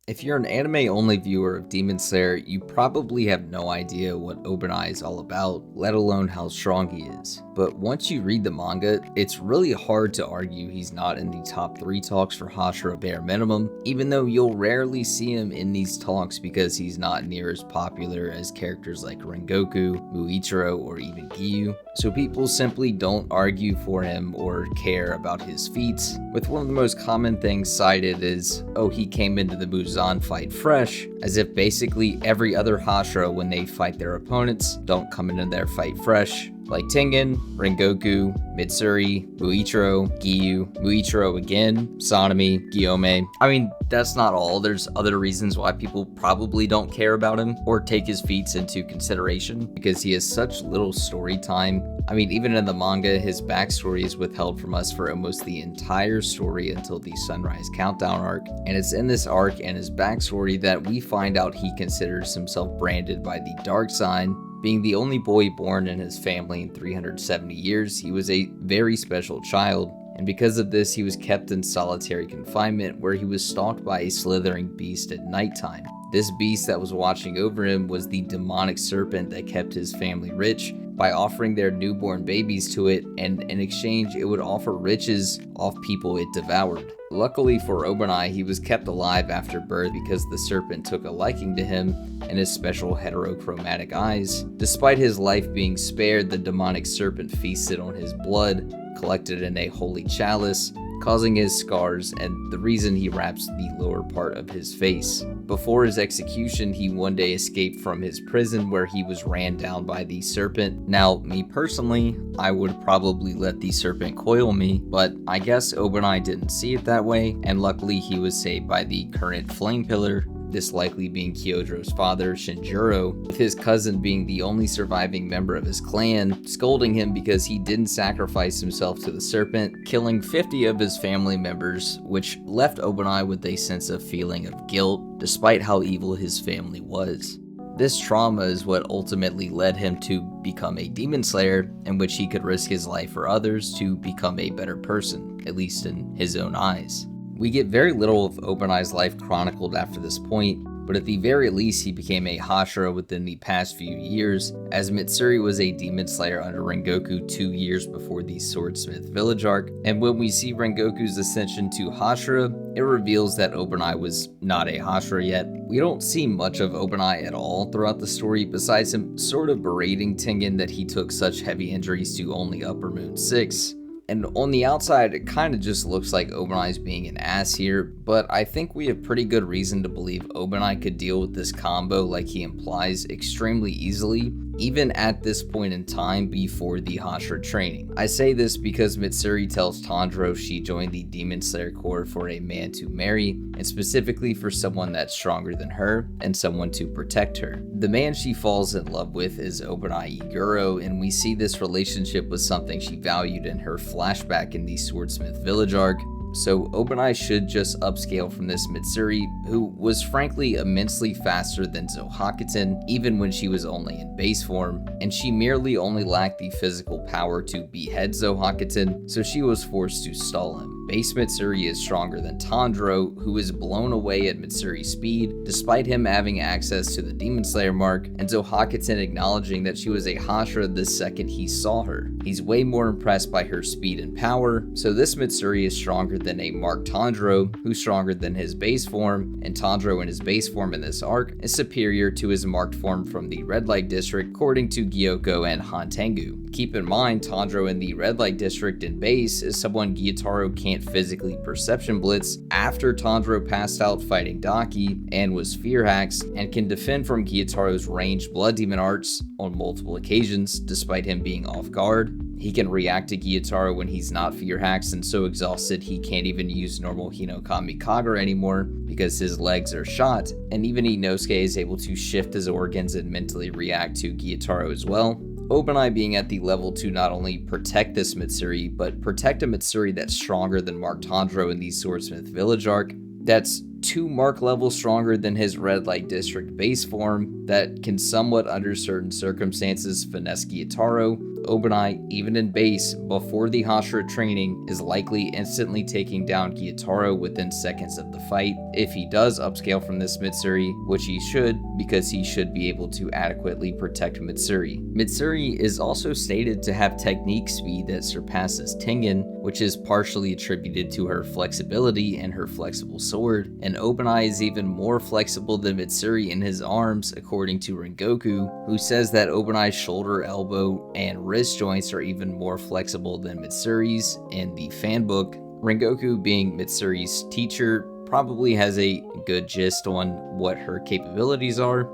If you're an anime-only viewer of Demon Slayer, you probably have no idea what Obanai is all about, let alone how strong he is. But once you read the manga, it's really hard to argue he's not in the top 3 talks for Hashira bare minimum, even though you'll rarely see him in these talks because he's not near as popular as characters like Rengoku, Muichiro, or even Giyu. So people simply don't argue for him or care about his feats, with one of the most common things cited is, oh, he came into the Muzan fight fresh, as if basically every other Hashira when they fight their opponents don't come into their fight fresh. Like Tengen, Rengoku, Mitsuri, Muichiro, Giyu, Muichiro again, Sanemi, Gyome. I mean, that's not all. There's other reasons why people probably don't care about him or take his feats into consideration because he has such little story time. I mean, even in the manga, his backstory is withheld from us for almost the entire story until the Sunrise Countdown arc. And it's in this arc and his backstory that we find out he considers himself branded by the dark sign. Being the only boy born in his family in 370 years, he was a very special child, and because of this, he was kept in solitary confinement where he was stalked by a slithering beast at nighttime. This beast that was watching over him was the demonic serpent that kept his family rich by offering their newborn babies to it, and in exchange, it would offer riches off people it devoured. Luckily for Obanai, he was kept alive after birth because the serpent took a liking to him and his special heterochromatic eyes. Despite his life being spared, the demonic serpent feasted on his blood, collected in a holy chalice, causing his scars and the reason he wraps the lower part of his face. Before his execution, he one day escaped from his prison where he was ran down by the serpent. Now, me personally, I would probably let the serpent coil me, but I guess Obanai didn't see it that way, and luckily he was saved by the current flame pillar, this likely being Kyodro's father, Shinjiro, with his cousin being the only surviving member of his clan, scolding him because he didn't sacrifice himself to the serpent, killing 50 of his family members, which left Obanai with a sense of feeling of guilt, despite how evil his family was. This trauma is what ultimately led him to become a demon slayer, in which he could risk his life for others to become a better person, at least in his own eyes. We get very little of Obanai's life chronicled after this point, but at the very least he became a Hashira within the past few years, as Mitsuri was a demon slayer under Rengoku 2 years before the Swordsmith Village arc, and when we see Rengoku's ascension to Hashira, it reveals that Obanai was not a Hashira yet. We don't see much of Obanai at all throughout the story, besides him sort of berating Tengen that he took such heavy injuries to only Upper Moon 6. And on the outside, it kind of just looks like Obanai's being an ass here, but I think we have pretty good reason to believe Obanai could deal with this combo like he implies extremely easily, even at this point in time before the Hashira training. I say this because Mitsuri tells Tanjiro she joined the Demon Slayer Corps for a man to marry, and specifically for someone that's stronger than her, and someone to protect her. The man she falls in love with is Obanai Iguro, and we see this relationship was something she valued in her flashback in the Swordsmith Village arc. So Obanai should just upscale from this Mitsuri, who was frankly immensely faster than Zohakuten, even when she was only in base form, and she merely only lacked the physical power to behead Zohakuten, so she was forced to stall him. Base Mitsuri is stronger than Tanjiro, who is blown away at Mitsuri's speed, despite him having access to the Demon Slayer mark, and Zohakuten acknowledging that she was a Hashira the second he saw her. He's way more impressed by her speed and power, so this Mitsuri is stronger than a marked Tanjiro, who's stronger than his base form, and Tanjiro in his base form in this arc is superior to his marked form from the Red Light District, according to Gyoko and Hantengu. Keep in mind, Tanjiro in the Red Light District in base is someone Gyutaro can't physically perception blitz after Tanjiro passed out fighting Daki and was fear hacks, and can defend from Gyutaro's ranged blood demon arts on multiple occasions despite him being off guard. He can react to Gyutaro when he's not fear hacks and so exhausted he can't even use normal Hinokami Kagura anymore because his legs are shot, and even Inosuke is able to shift his organs and mentally react to Gyutaro as well. Obanai being at the level to not only protect this Mitsuri, but protect a Mitsuri that's stronger than Mark Tanjiro in the Swordsmith Village arc, that's 2 mark levels stronger than his red light district base form that can somewhat under certain circumstances finesse Gyutaro. Obanai, even in base, before the Hashira training, is likely instantly taking down Gyutaro within seconds of the fight. If he does upscale from this Mitsuri, which he should, because he should be able to adequately protect Mitsuri. Mitsuri is also stated to have technique speed that surpasses Tengen, which is partially attributed to her flexibility and her flexible sword, and Obanai is even more flexible than Mitsuri in his arms, according to Rengoku, who says that Obanai's shoulder, elbow, and wrist joints are even more flexible than Mitsuri's. In the fanbook, Rengoku, being Mitsuri's teacher, probably has a good gist on what her capabilities are.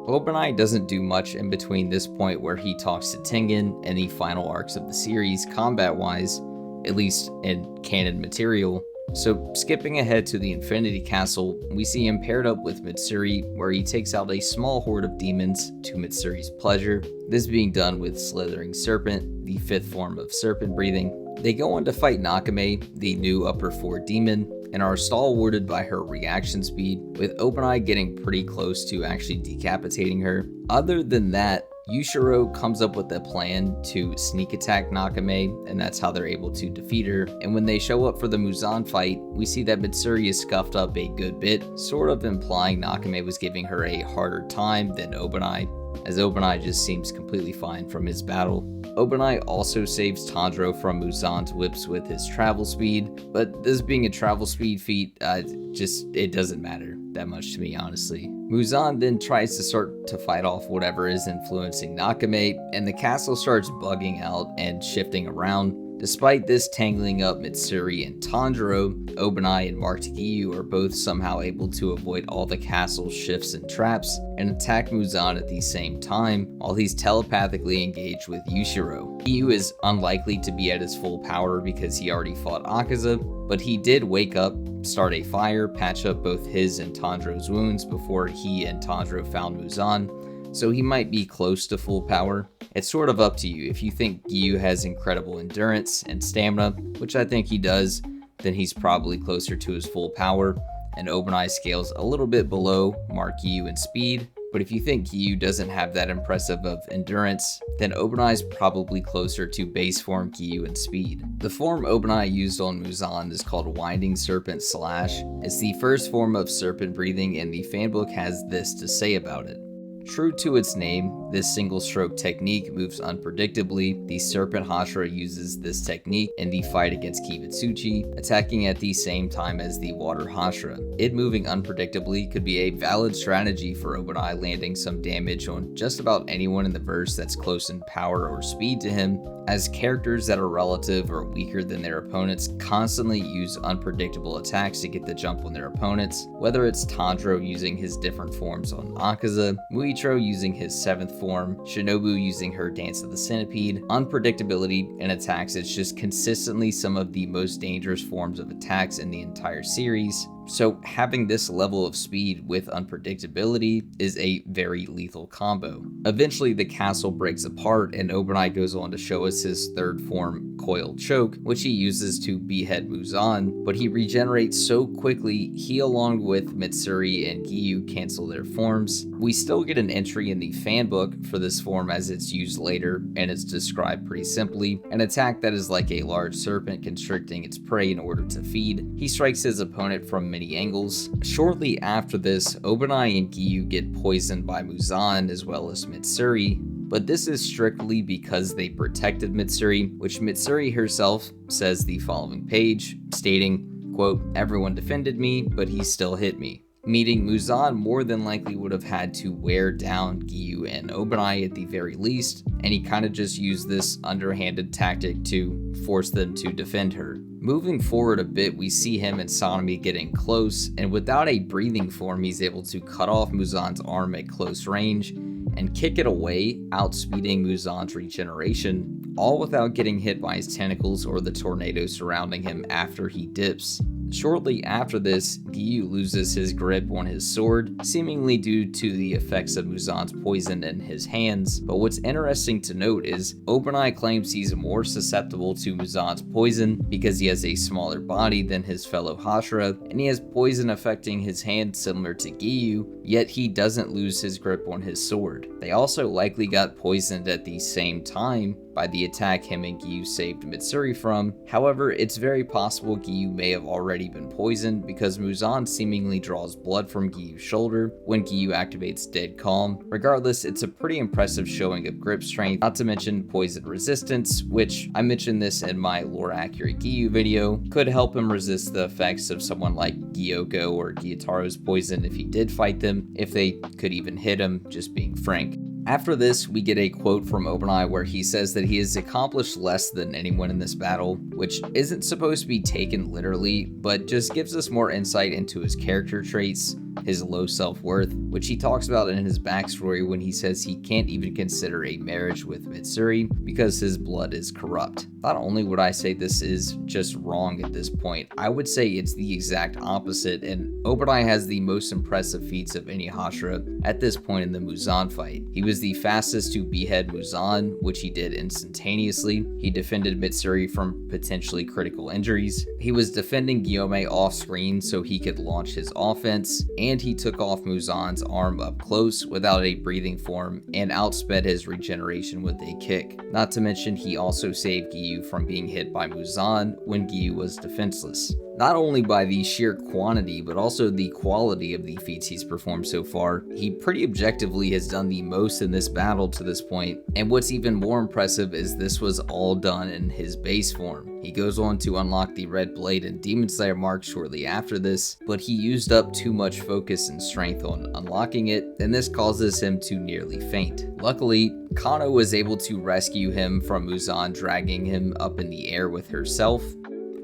Obanai doesn't do much in between this point where he talks to Tengen and the final arcs of the series combat-wise, at least in canon material. So skipping ahead to the Infinity Castle, we see him paired up with Mitsuri, where he takes out a small horde of demons to Mitsuri's pleasure, this being done with Slithering Serpent, the 5th form of Serpent Breathing. They go on to fight Nakame, the new upper 4 demon, and are stalwarted by her reaction speed, with Obanai getting pretty close to actually decapitating her. Other than that, Yushiro comes up with a plan to sneak attack Nakame, and that's how they're able to defeat her. And when they show up for the Muzan fight, we see that Mitsuri is scuffed up a good bit, sort of implying Nakame was giving her a harder time than Obanai, as Obanai just seems completely fine from his battle. Obanai also saves Tanjiro from Muzan's whips with his travel speed, but this being a travel speed feat, it doesn't matter that much to me, honestly. Muzan then tries to start to fight off whatever is influencing Nakame, and the castle starts bugging out and shifting around. Despite this tangling up Mitsuri and Tanjiro, Obanai and Marked Giyu are both somehow able to avoid all the castle's shifts and traps and attack Muzan at the same time while he's telepathically engaged with Yushiro. Giyu is unlikely to be at his full power because he already fought Akaza, but he did wake up, start a fire, patch up both his and Tanjiro's wounds before he and Tanjiro found Muzan, so he might be close to full power. It's sort of up to you. If you think Giyu has incredible endurance and stamina, which I think he does, then he's probably closer to his full power, and Obanai scales a little bit below Marked Giyu in speed. But if you think Giyu doesn't have that impressive of endurance, then Obanai's probably closer to base form Giyu in speed. The form Obanai used on Muzan is called Winding Serpent Slash. It's the first form of Serpent Breathing, and the fanbook has this to say about it. True to its name, this single-stroke technique moves unpredictably. The Serpent Hashira uses this technique in the fight against Kibutsuchi, attacking at the same time as the Water Hashira. It moving unpredictably could be a valid strategy for Obanai landing some damage on just about anyone in the verse that's close in power or speed to him, as characters that are relative or weaker than their opponents constantly use unpredictable attacks to get the jump on their opponents, whether it's Tanjiro using his different forms on Akaza, Muichiro using his 7th form, Shinobu using her Dance of the Centipede. Unpredictability in attacks is just consistently some of the most dangerous forms of attacks in the entire series. So having this level of speed with unpredictability is a very lethal combo. Eventually the castle breaks apart and Obanai goes on to show us his 3rd form, Coiled Choke, which he uses to behead Muzan, but he regenerates so quickly he along with Mitsuri and Giyu cancel their forms. We still get an entry in the fanbook for this form as it's used later, and it's described pretty simply. An attack that is like a large serpent constricting its prey in order to feed. He strikes his opponent from many angles. Shortly after this, Obanai and Giyu get poisoned by Muzan as well as Mitsuri, but this is strictly because they protected Mitsuri, which Mitsuri herself says the following page, stating, quote, "Everyone defended me, but he still hit me." Meaning Muzan more than likely would have had to wear down Giyu and Obanai at the very least, and he kind of just used this underhanded tactic to force them to defend her. Moving forward a bit, we see him and Sanemi getting close, and without a breathing form, he's able to cut off Muzan's arm at close range and kick it away, outspeeding Muzan's regeneration, all without getting hit by his tentacles or the tornado surrounding him after he dips. Shortly after this, Giyu loses his grip on his sword, seemingly due to the effects of Muzan's poison in his hands, but what's interesting to note is Obanai claims he's more susceptible to Muzan's poison because he has a smaller body than his fellow Hashira, and he has poison affecting his hand similar to Giyu, yet he doesn't lose his grip on his sword. They also likely got poisoned at the same time by the attack him and Giyu saved Mitsuri from. However, it's very possible Giyu may have already been poisoned because Muzan seemingly draws blood from Giyu's shoulder when Giyu activates Dead Calm. Regardless, it's a pretty impressive showing of grip strength, not to mention poison resistance, which I mentioned this in my lore accurate Giyu video, could help him resist the effects of someone like Gyoko or Gyutaro's poison if he did fight them, if they could even hit him, just being frank. After this, we get a quote from Obanai where he says that he has accomplished less than anyone in this battle, which isn't supposed to be taken literally, but just gives us more insight into his character traits, his low self-worth, which he talks about in his backstory when he says he can't even consider a marriage with Mitsuri because his blood is corrupt. Not only would I say this is just wrong at this point, I would say it's the exact opposite, and Obanai has the most impressive feats of any Hashira at this point in the Muzan fight. He was the fastest to behead Muzan, which he did instantaneously. He defended Mitsuri from potentially critical injuries. He was defending Gyome off screen so he could launch his offense, and he took off Muzan's arm up close without a breathing form and outsped his regeneration with a kick. Not to mention he also saved Giyu from being hit by Muzan when Giyu was defenseless. Not only by the sheer quantity, but also the quality of the feats he's performed so far, he pretty objectively has done the most in this battle to this point, and what's even more impressive is this was all done in his base form. He goes on to unlock the Red Blade and Demon Slayer mark shortly after this, but he used up too much focus and strength on unlocking it, and this causes him to nearly faint. Luckily, Kano was able to rescue him from Muzan dragging him up in the air with herself.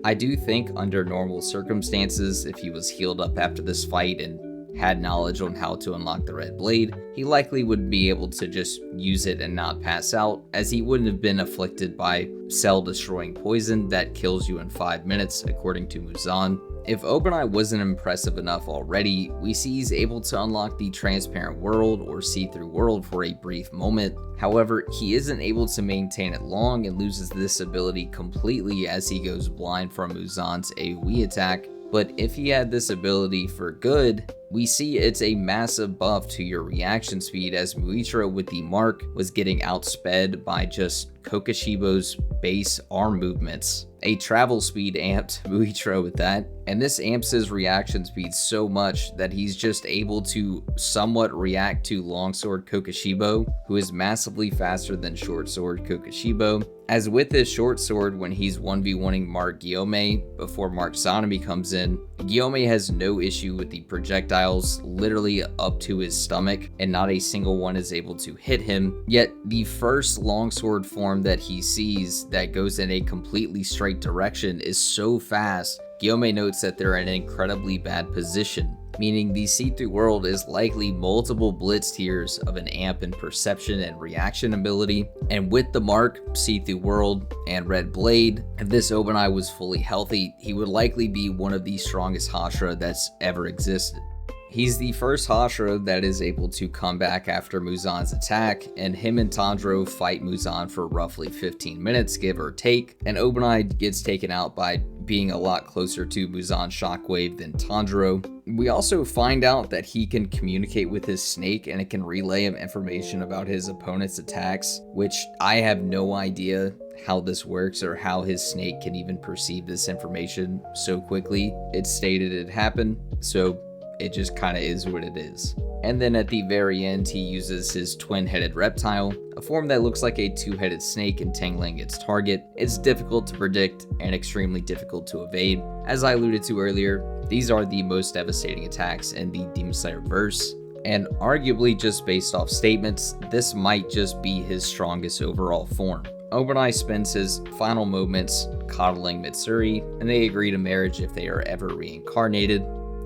I do think under normal circumstances, if he was healed up after this fight and had knowledge on how to unlock the Red Blade, he likely would be able to just use it and not pass out, as he wouldn't have been afflicted by cell-destroying poison that kills you in 5 minutes, according to Muzan. If Obanai wasn't impressive enough already, we see he's able to unlock the transparent world or see-through world for a brief moment. However, he isn't able to maintain it long and loses this ability completely as he goes blind from Muzan's AoE attack. But if he had this ability for good, we see it's a massive buff to your reaction speed, as Muichiro with the mark was getting outsped by just Kokoshibo's base arm movements. A travel speed amped Muichiro with that, and this amps his reaction speed so much that he's just able to somewhat react to longsword Kokoshibo, who is massively faster than short sword Kokoshibo. As with his short sword, when he's 1v1ing Mark Gyome before Mark Sanemi comes in, Gyome has no issue with the projectiles literally up to his stomach, and not a single one is able to hit him. Yet the first longsword form that he sees that goes in a completely straight direction is so fast, Gyome notes that they're in an incredibly bad position, meaning the see-through world is likely multiple blitz tiers of an amp in perception and reaction ability. And with the mark, see-through world, and Red Blade, if this Obanai was fully healthy, he would likely be one of the strongest Hashira that's ever existed. He's the first Hashira that is able to come back after Muzan's attack, and him and Tanjiro fight Muzan for roughly 15 minutes, give or take, and Obanai gets taken out by being a lot closer to Muzan's shockwave than Tanjiro. We also find out that he can communicate with his snake and it can relay him information about his opponent's attacks, which I have no idea how this works or how his snake can even perceive this information so quickly. It's stated it happened, so it just kind of is what it is. And then at the very end, he uses his twin-headed reptile, a form that looks like a two-headed snake entangling its target. It's difficult to predict and extremely difficult to evade. As I alluded to earlier, these are the most devastating attacks in the Demon Slayer verse, and arguably just based off statements, this might just be his strongest overall form. Obanai spends his final moments coddling Mitsuri, and they agree to marriage if they are ever reincarnated.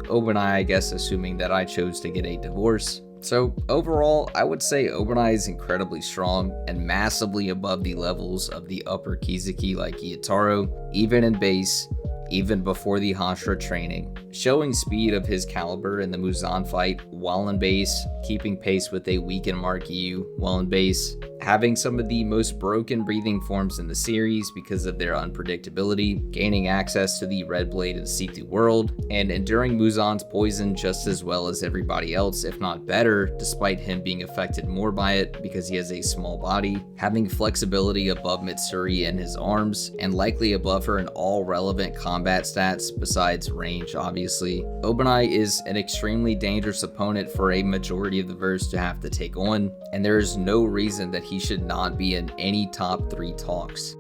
Obanai, I guess, assuming that I chose to get a divorce. So overall, I would say Obanai is incredibly strong and massively above the levels of the upper Kizuki like Gyutaro. Even in base, even before the Hashira training, showing speed of his caliber in the Muzan fight while in base, keeping pace with a weakened Mark EU while in base, having some of the most broken breathing forms in the series because of their unpredictability, gaining access to the red blade and see-through world, and enduring Muzan's poison just as well as everybody else, if not better, despite him being affected more by it because he has a small body, having flexibility above Mitsuri in his arms, and likely above her in all relevant combat stats besides range, obviously. Obanai is an extremely dangerous opponent for a majority of the verse to have to take on, and there is no reason that he should not be in any top 3 talks.